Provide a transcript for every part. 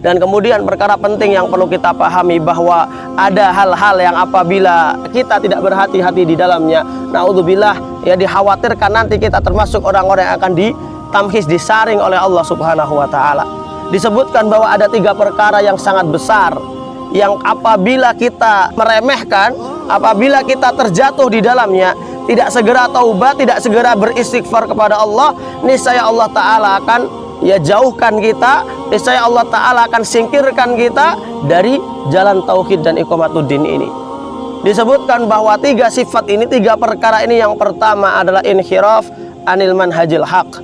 Dan kemudian perkara penting yang perlu kita pahami bahwa ada hal-hal yang apabila kita tidak berhati-hati di dalamnya, naudzubillah, ya dikhawatirkan nanti kita termasuk orang-orang yang akan ditamhis, disaring oleh Allah Subhanahu wa taala. Disebutkan bahwa ada 3 perkara yang sangat besar yang apabila kita meremehkan, apabila kita terjatuh di dalamnya, tidak segera taubat, tidak segera beristighfar kepada Allah, niscaya Allah taala akan jauhkan kita, niscaya Allah taala akan singkirkan kita dari jalan tauhid dan iqamatuddin ini. Disebutkan bahwa 3 sifat ini, 3 perkara ini, yang pertama adalah inhiraf anil manhajil haq.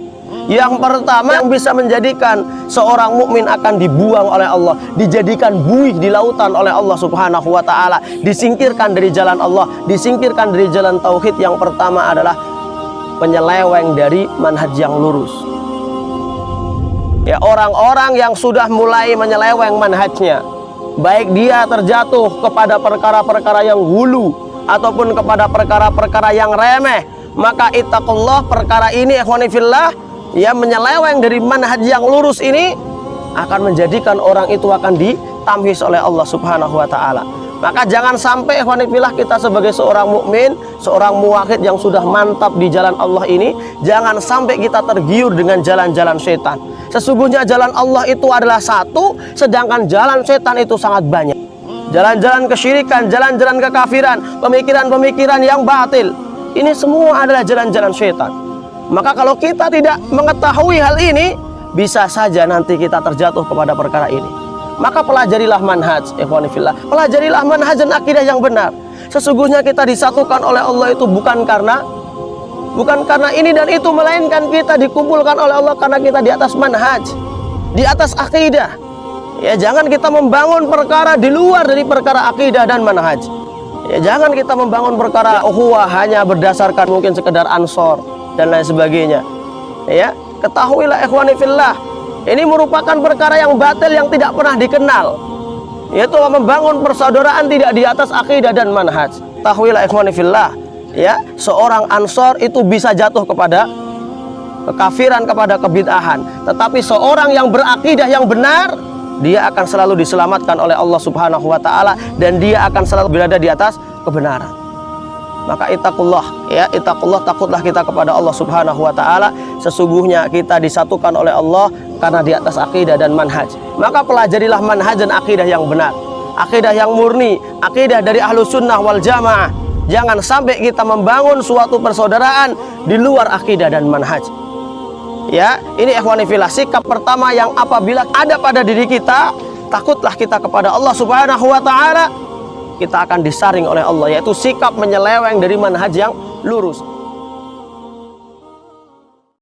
Yang pertama yang bisa menjadikan seorang mukmin akan dibuang oleh Allah, dijadikan buih di lautan oleh Allah Subhanahu wa taala, disingkirkan dari jalan Allah, disingkirkan dari jalan tauhid. Yang pertama adalah penyeleweng dari manhaj yang lurus. Ya, orang-orang yang sudah mulai menyeleweng manhajnya, baik dia terjatuh kepada perkara-perkara yang hulu ataupun kepada perkara-perkara yang remeh, maka ittaqullah, perkara ini ikhwani fillah, ya menyeleweng dari manhaj yang lurus ini akan menjadikan orang itu akan ditamhis oleh Allah Subhanahu wa taala. Maka jangan sampai ikhwani fillah kita sebagai seorang mukmin, seorang muwahhid yang sudah mantap di jalan Allah ini, jangan sampai kita tergiur dengan jalan-jalan setan. Sesungguhnya jalan Allah itu adalah satu, sedangkan jalan setan itu sangat banyak. Jalan-jalan kesyirikan, jalan-jalan kekafiran, pemikiran-pemikiran yang batil, ini semua adalah jalan-jalan setan. Maka kalau kita tidak mengetahui hal ini, bisa saja nanti kita terjatuh kepada perkara ini. Maka pelajarilah manhaj, ikhwani fillah, pelajarilah manhaj dan akidah yang benar. Sesungguhnya kita disatukan oleh Allah itu bukan karena ini dan itu, melainkan kita dikumpulkan oleh Allah karena kita di atas manhaj, di atas akidah. Ya, jangan kita membangun perkara di luar dari perkara akidah dan manhaj. Ya, jangan kita membangun perkara ukhuwah hanya berdasarkan mungkin sekedar ansor dan lain sebagainya. Ya, ketahuilah ikhwani fillah, ini merupakan perkara yang batil yang tidak pernah dikenal, yaitu membangun persaudaraan tidak di atas akidah dan manhaj. Ketahuilah ikhwani fillah, ya, seorang ansor itu bisa jatuh kepada kekafiran, kepada kebid'ahan, tetapi seorang yang berakidah yang benar, dia akan selalu diselamatkan oleh Allah Subhanahu wa taala dan dia akan selalu berada di atas kebenaran. Maka ittaqullah, ya, ittaqullah, takutlah kita kepada Allah Subhanahu wa taala. Sesungguhnya kita disatukan oleh Allah karena di atas akidah dan manhaj. Maka pelajarilah manhaj dan akidah yang benar, akidah yang murni, akidah dari Ahlus Sunnah wal Jamaah. Jangan sampai kita membangun suatu persaudaraan di luar akidah dan manhaj. Ya, ini ikhwani fillah, sikap pertama yang apabila ada pada diri kita, takutlah kita kepada Allah Subhanahu wa taala, kita akan disaring oleh Allah, yaitu sikap menyeleweng dari manhaj yang lurus.